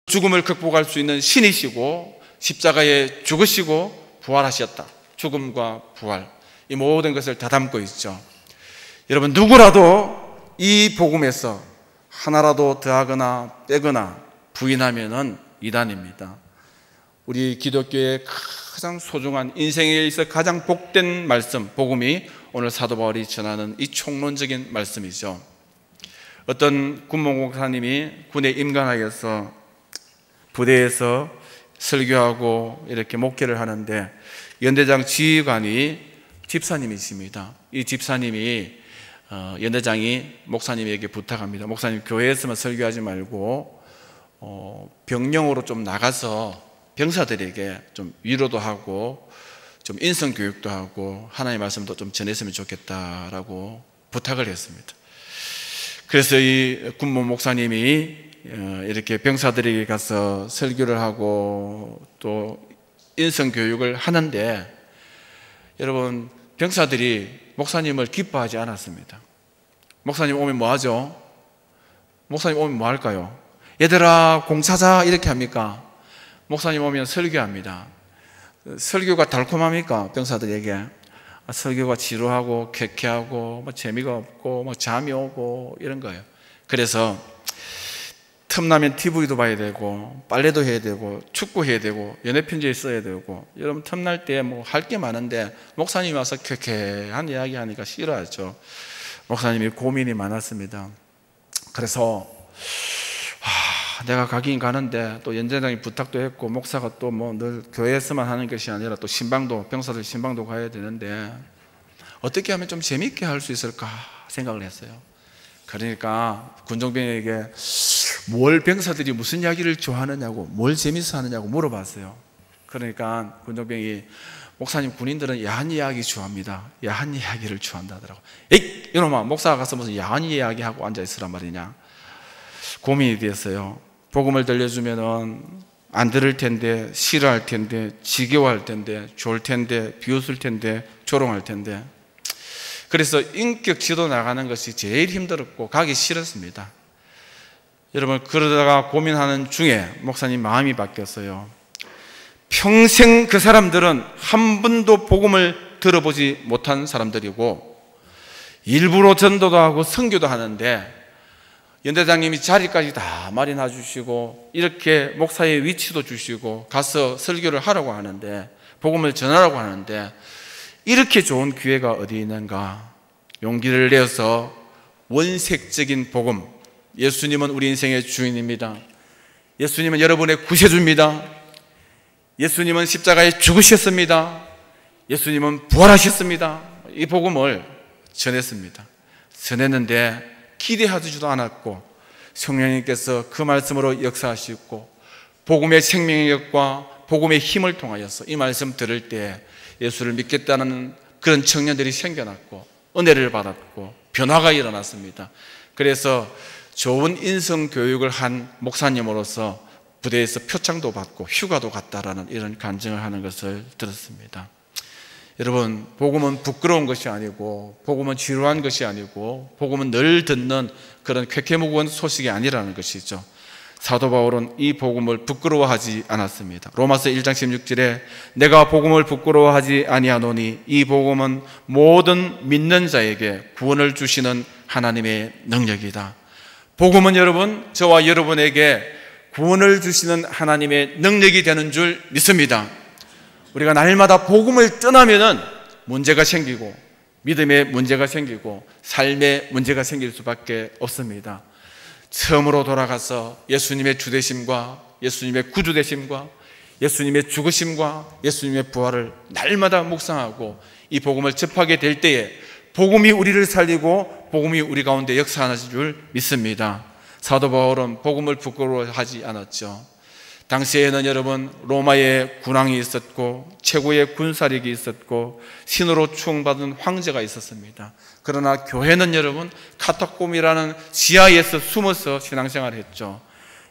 죽음을 극복할 수 있는 신이시고 십자가에 죽으시고 부활하셨다. 죽음과 부활, 이 모든 것을 다 담고 있죠. 여러분, 누구라도 이 복음에서 하나라도 더하거나 빼거나 부인하면은 이단입니다. 우리 기독교의 가장 소중한, 인생에 있어 가장 복된 말씀, 복음이 오늘 사도 바울이 전하는 이 총론적인 말씀이죠. 어떤 군목목사님이 군에 임관하여서 부대에서 설교하고 이렇게 목회를 하는데 연대장 지휘관이 집사님이십니다. 이 집사님이 연대장이 목사님에게 부탁합니다. 목사님, 교회에서만 설교하지 말고 병영으로 좀 나가서 병사들에게 좀 위로도 하고 좀 인성교육도 하고 하나님의 말씀도 좀 전했으면 좋겠다라고 부탁을 했습니다. 그래서 이 군모 목사님이 이렇게 병사들에게 가서 설교를 하고 또 인성교육을 하는데, 여러분, 병사들이 목사님을 기뻐하지 않았습니다. 목사님 오면 뭐 하죠? 목사님 오면 뭐 할까요? 얘들아 공차자 이렇게 합니까? 목사님 오면 설교합니다. 설교가 달콤합니까? 병사들에게. 설교가 지루하고 쾌쾌하고 재미가 없고 잠이 오고 이런 거예요. 그래서 틈나면 TV도 봐야 되고 빨래도 해야 되고 축구해야 되고 연애편지 써야 되고, 여러분 틈날 때 할 게 많은데 목사님이 와서 쾌쾌한 이야기 하니까 싫어하죠. 목사님이 고민이 많았습니다. 그래서 내가 가긴 가는데 또 연대장이 부탁도 했고 목사가 또 늘 교회에서만 하는 것이 아니라 또 신방도, 병사들 신방도 가야 되는데 어떻게 하면 좀 재밌게 할 수 있을까 생각을 했어요. 그러니까 군종병에게 뭘 병사들이 무슨 이야기를 좋아하느냐고, 뭘 재밌어 하느냐고 물어봤어요. 그러니까 군종병이 목사님, 군인들은 야한 이야기 좋아합니다. 야한 이야기를 좋아한다더라고. 에이 이놈아, 목사가 가서 무슨 야한 이야기하고 앉아있으란 말이냐. 고민이 됐어요. 복음을 들려주면은 안 들을 텐데, 싫어할 텐데, 지겨워할 텐데, 좋을 텐데, 비웃을 텐데, 조롱할 텐데. 그래서 인격 지도 나가는 것이 제일 힘들었고 가기 싫었습니다. 여러분, 그러다가 고민하는 중에 목사님 마음이 바뀌었어요. 평생 그 사람들은 한 번도 복음을 들어보지 못한 사람들이고 일부러 전도도 하고 선교도 하는데 연대장님이 자리까지 다 마련해 주시고 이렇게 목사의 위치도 주시고 가서 설교를 하라고 하는데, 복음을 전하라고 하는데 이렇게 좋은 기회가 어디 있는가. 용기를 내어서 원색적인 복음, 예수님은 우리 인생의 주인입니다. 예수님은 여러분의 구세주입니다. 예수님은 십자가에 죽으셨습니다. 예수님은 부활하셨습니다. 이 복음을 전했습니다. 전했는데 기대하지도 않았고 성령님께서 그 말씀으로 역사하시고 복음의 생명력과 복음의 힘을 통하여서 이 말씀 들을 때 예수를 믿겠다는 그런 청년들이 생겨났고 은혜를 받았고 변화가 일어났습니다. 그래서 좋은 인성교육을 한 목사님으로서 부대에서 표창도 받고 휴가도 갔다라는 이런 간증을 하는 것을 들었습니다. 여러분, 복음은 부끄러운 것이 아니고 복음은 지루한 것이 아니고 복음은 늘 듣는 그런 쾌쾌무구한 소식이 아니라는 것이죠. 사도 바울은 이 복음을 부끄러워하지 않았습니다. 로마서 1장 16절에 내가 복음을 부끄러워하지 아니하노니 이 복음은 모든 믿는 자에게 구원을 주시는 하나님의 능력이다. 복음은 여러분, 저와 여러분에게 구원을 주시는 하나님의 능력이 되는 줄 믿습니다. 우리가 날마다 복음을 떠나면은 문제가 생기고 믿음에 문제가 생기고 삶에 문제가 생길 수밖에 없습니다. 처음으로 돌아가서 예수님의 주되심과 예수님의 구주되심과 예수님의 죽으심과 예수님의 부활을 날마다 묵상하고 이 복음을 접하게 될 때에 복음이 우리를 살리고 복음이 우리 가운데 역사하는 줄 믿습니다. 사도 바울은 복음을 부끄러워하지 않았죠. 당시에는 여러분, 로마의 군왕이 있었고 최고의 군사력이 있었고 신으로 추앙받은 황제가 있었습니다. 그러나 교회는 여러분, 카타콤이라는 지하에서 숨어서 신앙생활을 했죠.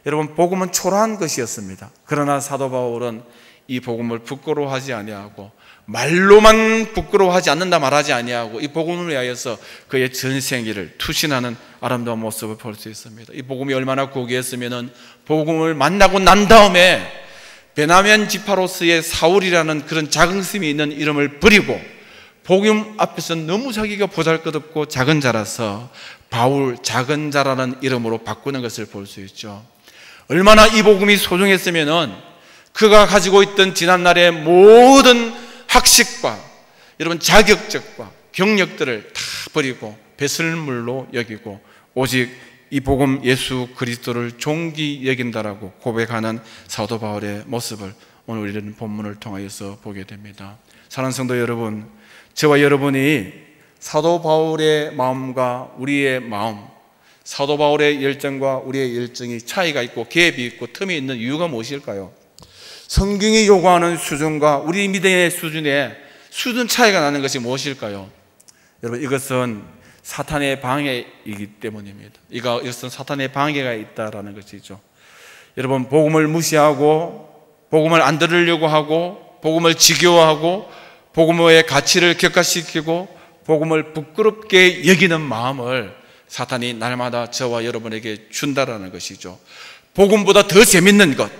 여러분, 복음은 초라한 것이었습니다. 그러나 사도 바울은 이 복음을 부끄러워하지 아니하고 말로만 부끄러워하지 않는다 말하지 아니하고 이 복음을 위하여서 그의 전생애를 투신하는 아름다운 모습을 볼 수 있습니다. 이 복음이 얼마나 고귀했으면은 복음을 만나고 난 다음에 베냐민 지파로서의 사울이라는 그런 자긍심이 있는 이름을 버리고 복음 앞에서 너무 자기가 보잘것없고 작은 자라서 바울 작은 자라는 이름으로 바꾸는 것을 볼 수 있죠. 얼마나 이 복음이 소중했으면은 그가 가지고 있던 지난날의 모든 학식과 여러분 자격증과 경력들을 다 버리고 배설물로 여기고 오직 이 복음 예수 그리스도를 존귀 여긴다라고 고백하는 사도 바울의 모습을 오늘 우리는 본문을 통하여서 보게 됩니다. 사랑하는 성도 여러분, 저와 여러분이 사도 바울의 마음과 우리의 마음, 사도 바울의 열정과 우리의 열정이 차이가 있고 갭이 있고 틈이 있는 이유가 무엇일까요? 성경이 요구하는 수준과 우리 믿음의 수준에 수준 차이가 나는 것이 무엇일까요? 여러분, 이것은 사탄의 방해이기 때문입니다. 이것은 사탄의 방해가 있다라는 것이죠. 여러분, 복음을 무시하고 복음을 안 들으려고 하고 복음을 지겨워하고 복음의 가치를 격화시키고 복음을 부끄럽게 여기는 마음을 사탄이 날마다 저와 여러분에게 준다라는 것이죠. 복음보다 더 재밌는 것,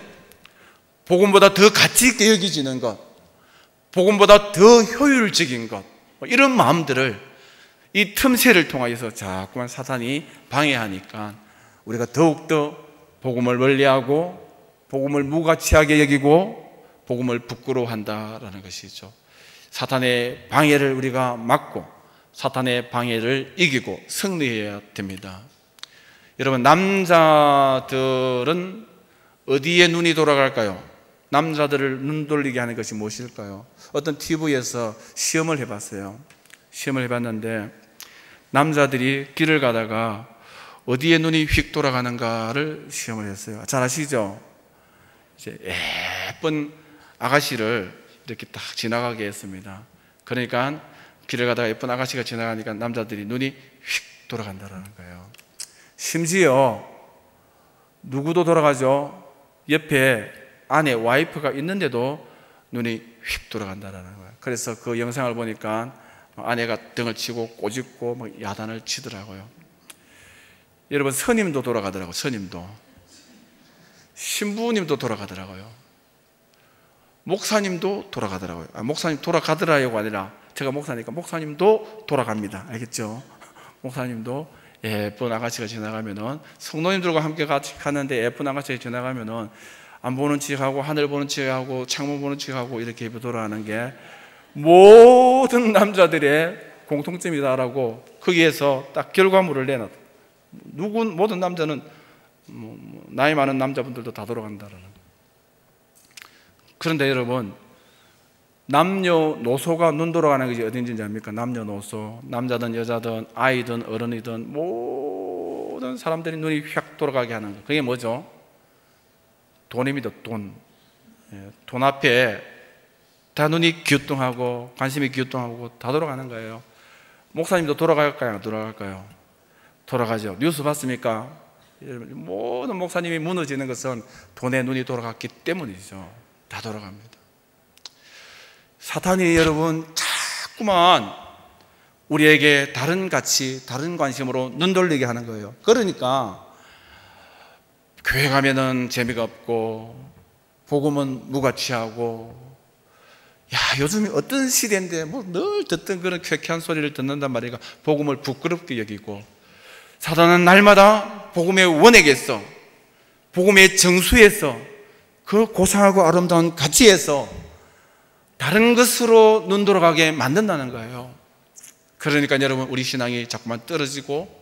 복음보다 더 가치 있게 여기지는 것, 복음보다 더 효율적인 것, 이런 마음들을 이 틈새를 통하여서 자꾸만 사탄이 방해하니까 우리가 더욱더 복음을 멀리하고 복음을 무가치하게 여기고 복음을 부끄러워한다라는 것이죠. 사탄의 방해를 우리가 막고 사탄의 방해를 이기고 승리해야 됩니다. 여러분, 남자들은 어디에 눈이 돌아갈까요? 남자들을 눈 돌리게 하는 것이 무엇일까요? 어떤 TV에서 시험을 해봤어요. 시험을 해봤는데 남자들이 길을 가다가 어디에 눈이 휙 돌아가는가를 시험을 했어요. 잘 아시죠? 이제 예쁜 아가씨를 이렇게 딱 지나가게 했습니다. 그러니까 길을 가다가 예쁜 아가씨가 지나가니까 남자들이 눈이 휙 돌아간다는 거예요. 심지어 누구도 돌아가죠. 옆에 아내 와이프가 있는데도 눈이 휙 돌아간다는 거예요. 그래서 그 영상을 보니까 아내가 등을 치고 꼬집고 막 야단을 치더라고요. 여러분, 스님도 돌아가더라고요. 스님도, 신부님도 돌아가더라고요. 목사님도 돌아가더라고요. 목사님 돌아가더라고가 아니라 제가 목사니까 목사님도 돌아갑니다. 알겠죠? 목사님도 예쁜 아가씨가 지나가면은 성도님들과 함께 같이 가는데 예쁜 아가씨가 지나가면은 안 보는 척하고 하늘 보는 척하고 창문 보는 척하고 이렇게 돌아가는 게 모든 남자들의 공통점이다라고 거기에서 딱 결과물을 내놨다. 모든 남자는 나이 많은 남자분들도 다 돌아간다라는. 그런데 여러분, 남녀노소가 눈 돌아가는 것이 어딘지 압니까? 남녀노소, 남자든 여자든 아이든 어른이든 모든 사람들이 눈이 휙 돌아가게 하는 것. 그게 뭐죠? 돈입니다. 돈. 돈 앞에 다 눈이 기우뚱하고 관심이 기우뚱하고 다 돌아가는 거예요. 목사님도 돌아갈까요? 안 돌아갈까요? 돌아가죠. 뉴스 봤습니까? 모든 목사님이 무너지는 것은 돈에 눈이 돌아갔기 때문이죠. 다 돌아갑니다. 사탄이 여러분 자꾸만 우리에게 다른 가치, 다른 관심으로 눈 돌리게 하는 거예요. 그러니까 교회 가면은 재미가 없고 복음은 무가치하고, 야, 요즘이 어떤 시대인데 뭐 늘 듣던 그런 쾌쾌한 소리를 듣는단 말이야. 복음을 부끄럽게 여기고, 사단은 날마다 복음의 원액에서, 복음의 정수에서, 그 고상하고 아름다운 가치에서 다른 것으로 눈 돌아가게 만든다는 거예요. 그러니까 여러분, 우리 신앙이 자꾸만 떨어지고,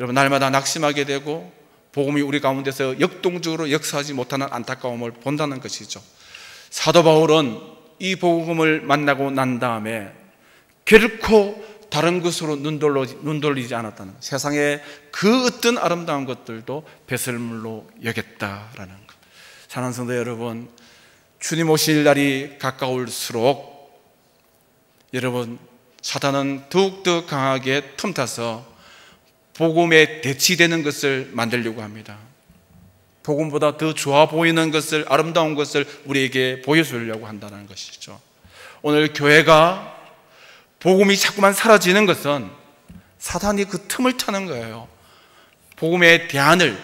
여러분 날마다 낙심하게 되고, 복음이 우리 가운데서 역동적으로 역사하지 못하는 안타까움을 본다는 것이죠. 사도 바울은 이 복음을 만나고 난 다음에 결코 다른 것으로 눈 돌리지 않았다는 것. 세상의 그 어떤 아름다운 것들도 배설물로 여겼다라는 것. 사랑하는 성도 여러분, 주님 오실 날이 가까울수록 여러분, 사탄은 더욱더 강하게 틈타서 복음에 대치되는 것을 만들려고 합니다. 복음보다 더 좋아 보이는 것을, 아름다운 것을 우리에게 보여주려고 한다는 것이죠. 오늘 교회가 복음이 자꾸만 사라지는 것은 사탄이 그 틈을 타는 거예요. 복음의 대안을,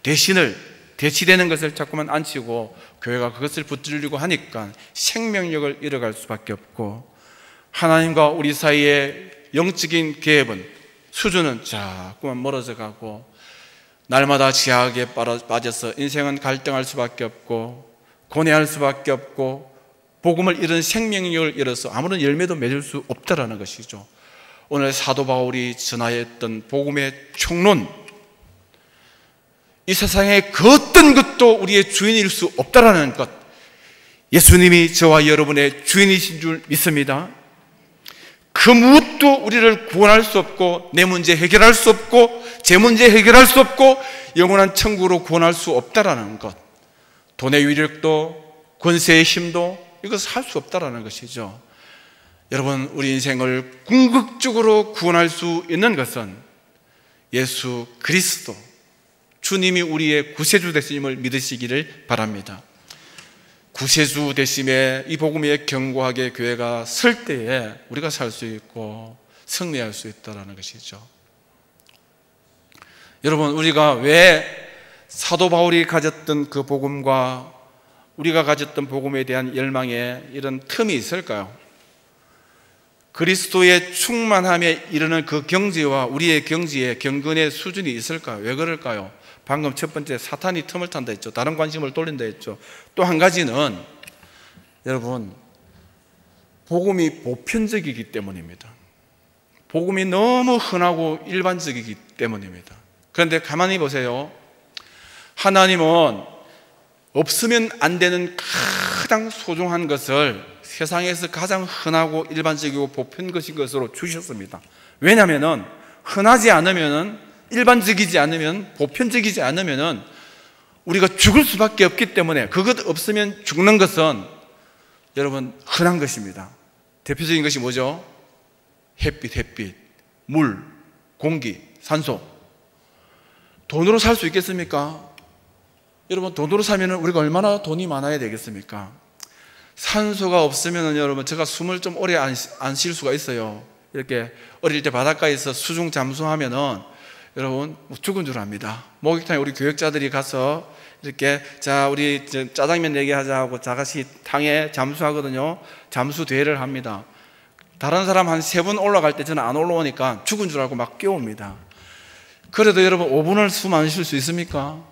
대신을, 대치되는 것을 자꾸만 앉히고 교회가 그것을 붙들리고 하니까 생명력을 잃어갈 수밖에 없고, 하나님과 우리 사이의 영적인 갭은, 수준은 자꾸만 멀어져 가고, 날마다 지하에 빠져서 인생은 갈등할 수밖에 없고 고뇌할 수밖에 없고, 복음을 잃은 생명력을 잃어서 아무런 열매도 맺을 수 없다라는 것이죠. 오늘 사도 바울이 전하였던 복음의 총론, 이 세상에 그 어떤 것도 우리의 주인일 수 없다라는 것, 예수님이 저와 여러분의 주인이신 줄 믿습니다. 그 무엇도 우리를 구원할 수 없고, 내 문제 해결할 수 없고, 제 문제 해결할 수 없고, 영원한 천국으로 구원할 수 없다라는 것, 돈의 위력도 권세의 힘도 이것을 할 수 없다라는 것이죠. 여러분, 우리 인생을 궁극적으로 구원할 수 있는 것은 예수 그리스도, 주님이 우리의 구세주 되심을 믿으시기를 바랍니다. 구세주 되심에 이 복음에 견고하게 교회가 설 때에 우리가 살 수 있고 승리할 수 있다는 것이죠. 여러분, 우리가 왜 사도 바울이 가졌던 그 복음과 우리가 가졌던 복음에 대한 열망에 이런 틈이 있을까요? 그리스도의 충만함에 이르는 그 경지와 우리의 경지에 경건의 수준이 있을까요? 왜 그럴까요? 방금 첫 번째, 사탄이 틈을 탄다 했죠. 다른 관심을 돌린다 했죠. 또 한 가지는, 여러분, 복음이 보편적이기 때문입니다. 복음이 너무 흔하고 일반적이기 때문입니다. 그런데 가만히 보세요. 하나님은 없으면 안 되는 가장 소중한 것을 세상에서 가장 흔하고 일반적이고 보편적인 것으로 주셨습니다. 왜냐하면 흔하지 않으면, 일반적이지 않으면, 보편적이지 않으면 우리가 죽을 수밖에 없기 때문에, 그것 없으면 죽는 것은 여러분 흔한 것입니다. 대표적인 것이 뭐죠? 햇빛, 물, 공기, 산소. 돈으로 살 수 있겠습니까? 여러분, 돈으로 사면 우리가 얼마나 돈이 많아야 되겠습니까? 산소가 없으면 여러분, 제가 숨을 좀 오래 안 쉴 수가 있어요. 이렇게 어릴 때 바닷가에서 수중 잠수하면은 여러분 죽은 줄 압니다. 목욕탕에 우리 교육자들이 가서 이렇게, 자, 우리 짜장면 얘기하자 하고 자같이 탕에 잠수하거든요. 잠수 대회를 합니다. 다른 사람 한 3분 올라갈 때 저는 안 올라오니까 죽은 줄 알고 막 깨웁니다. 그래도 여러분 5분을 숨 안 쉴 수 있습니까?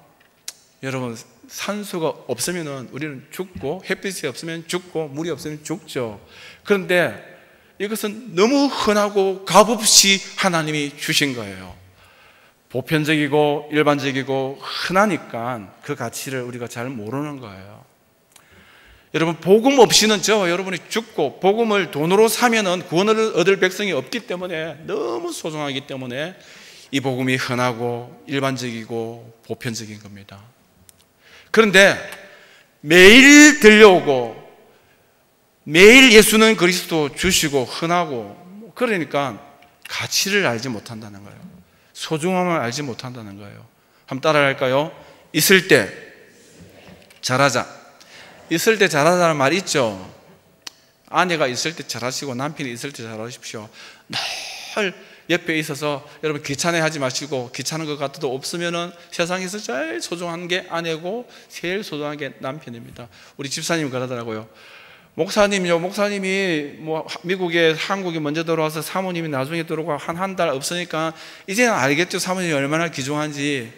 여러분, 산소가 없으면 우리는 죽고, 햇빛이 없으면 죽고, 물이 없으면 죽죠. 그런데 이것은 너무 흔하고 값없이 하나님이 주신 거예요. 보편적이고 일반적이고 흔하니까 그 가치를 우리가 잘 모르는 거예요. 여러분, 복음 없이는 여러분이 죽고, 복음을 돈으로 사면은 구원을 얻을 백성이 없기 때문에, 너무 소중하기 때문에 이 복음이 흔하고 일반적이고 보편적인 겁니다. 그런데 매일 들려오고 매일 예수는 그리스도 주시고 흔하고, 그러니까 가치를 알지 못한다는 거예요. 소중함을 알지 못한다는 거예요. 한번 따라할까요? 있을 때 잘하자. 있을 때 잘하자는 말 있죠. 아내가 있을 때 잘하시고 남편이 있을 때 잘하십시오. 늘 옆에 있어서 여러분 귀찮아하지 마시고, 귀찮은 것 같아도 없으면은 세상에서 제일 소중한 게 아내고 제일 소중한 게 남편입니다. 우리 집사님이 그러더라고요. 목사님이 뭐 미국에 한국에 먼저 들어와서 사모님이 나중에 들어오고 한 달 없으니까 이제는 알겠죠. 사모님이 얼마나 귀중한지.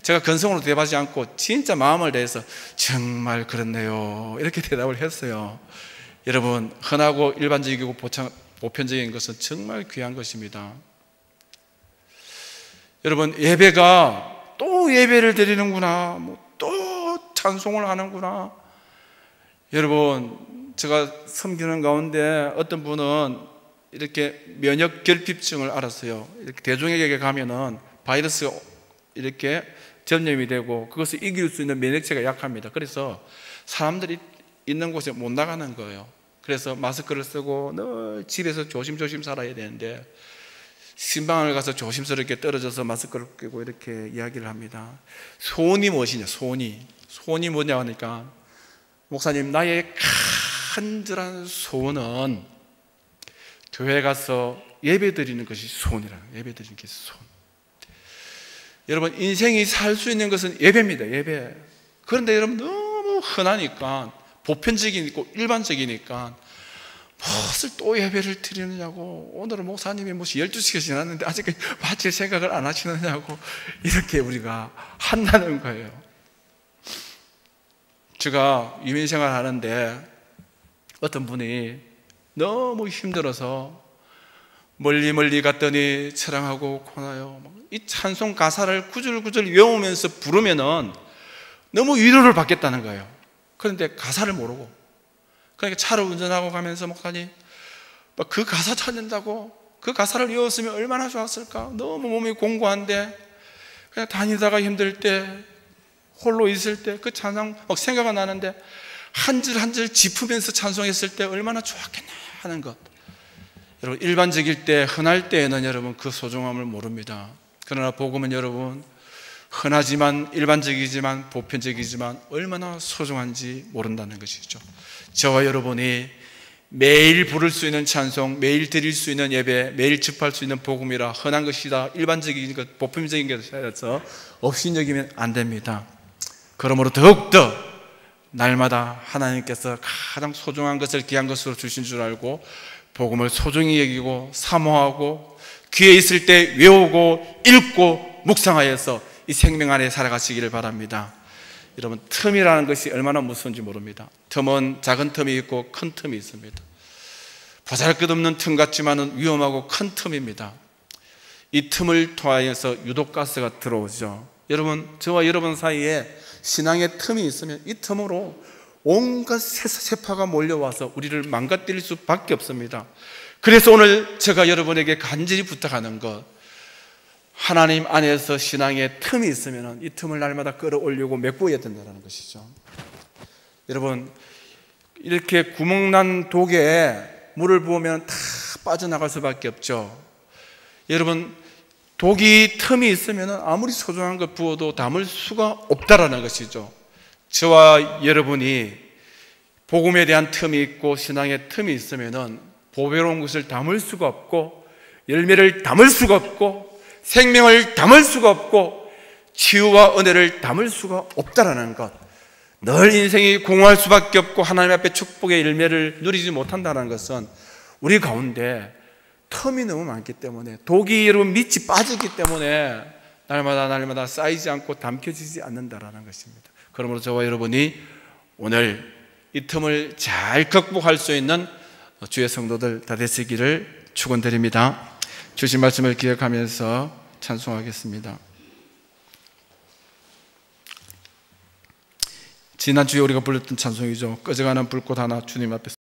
제가 근성으로 대답하지 않고 진짜 마음을 다해서 정말 그렇네요, 이렇게 대답을 했어요. 여러분, 흔하고 일반적이고 보편적인 것은 정말 귀한 것입니다. 여러분, 예배가 또 예배를 드리는구나, 또 찬송을 하는구나. 여러분, 제가 섬기는 가운데 어떤 분은 이렇게 면역 결핍증을 앓았어요. 이렇게 대중에게 가면은 바이러스가 이렇게 전염이 되고 그것을 이길 수 있는 면역체가 약합니다. 그래서 사람들이 있는 곳에 못 나가는 거예요. 그래서 마스크를 쓰고 늘 집에서 조심조심 살아야 되는데, 신방을 가서 조심스럽게 떨어져서 마스크를 끼고 이렇게 이야기를 합니다. 소원이 무엇이냐? 소원이 뭐냐 하니까, 목사님, 나의 간절한 소원은 교회 가서 예배 드리는 것이 소원이라는 거예요. 예배 드리는 게 소원. 여러분, 인생이 살 수 있는 것은 예배입니다. 예배. 그런데 여러분, 너무 흔하니까, 보편적이고 일반적이니까 무엇을 또 예배를 드리느냐고, 오늘은 목사님이 무슨 12시가 지났는데 아직 바칠 생각을 안 하시느냐고, 이렇게 우리가 한다는 거예요. 제가 유민생활 하는데 어떤 분이 너무 힘들어서 멀리 갔더니 처량하고 고나요. 이 찬송 가사를 구절구절 외우면서 부르면은 너무 위로를 받겠다는 거예요. 그런데 가사를 모르고, 그러니까 차를 운전하고 가면서 목사님 그 가사 찾는다고, 그 가사를 외웠으면 얼마나 좋았을까, 너무 몸이 공고한데 그냥 다니다가 힘들 때, 홀로 있을 때 그 찬양 막 생각이 나는데 한 절 한 절 짚으면서 찬송했을 때 얼마나 좋았겠나 하는 것. 여러분, 일반적일 때, 흔할 때에는 여러분 그 소중함을 모릅니다. 그러나 복음은 여러분 흔하지만, 일반적이지만, 보편적이지만 얼마나 소중한지 모른다는 것이죠. 저와 여러분이 매일 부를 수 있는 찬송, 매일 드릴 수 있는 예배, 매일 접할 수 있는 복음이라 흔한 것이다, 일반적인 것, 보편적인 것에서 없이 여기면 안 됩니다. 그러므로 더욱더 날마다 하나님께서 가장 소중한 것을 귀한 것으로 주신 줄 알고 복음을 소중히 여기고 사모하고 귀에 있을 때 외우고 읽고 묵상하여서 이 생명 안에 살아가시기를 바랍니다. 여러분, 틈이라는 것이 얼마나 무서운지 모릅니다. 틈은 작은 틈이 있고 큰 틈이 있습니다. 보잘것없는 틈 같지만은 위험하고 큰 틈입니다. 이 틈을 통하여서 유독가스가 들어오죠. 여러분, 저와 여러분 사이에 신앙의 틈이 있으면 이 틈으로 온갖 세파가 몰려와서 우리를 망가뜨릴 수밖에 없습니다. 그래서 오늘 제가 여러분에게 간절히 부탁하는 것, 하나님 안에서 신앙의 틈이 있으면 이 틈을 날마다 끌어올리고 메꿔야 된다는 것이죠. 여러분, 이렇게 구멍난 독에 물을 부으면 다 빠져나갈 수밖에 없죠. 여러분, 독이 틈이 있으면 아무리 소중한 걸 부어도 담을 수가 없다라는 것이죠. 저와 여러분이 복음에 대한 틈이 있고 신앙의 틈이 있으면 보배로운 것을 담을 수가 없고, 열매를 담을 수가 없고, 생명을 담을 수가 없고, 치유와 은혜를 담을 수가 없다라는 것. 늘 인생이 공허할 수밖에 없고 하나님 앞에 축복의 열매를 누리지 못한다는 것은 우리 가운데 틈이 너무 많기 때문에, 독이 여러분 밑이 빠지기 때문에 날마다 쌓이지 않고 담겨지지 않는다라는 것입니다. 그러므로 저와 여러분이 오늘 이 틈을 잘 극복할 수 있는 주의 성도들 다 되시기를 축원드립니다. 주신 말씀을 기억하면서 찬송하겠습니다. 지난주에 우리가 불렀던 찬송이죠. 꺼져가는 불꽃 하나 주님 앞에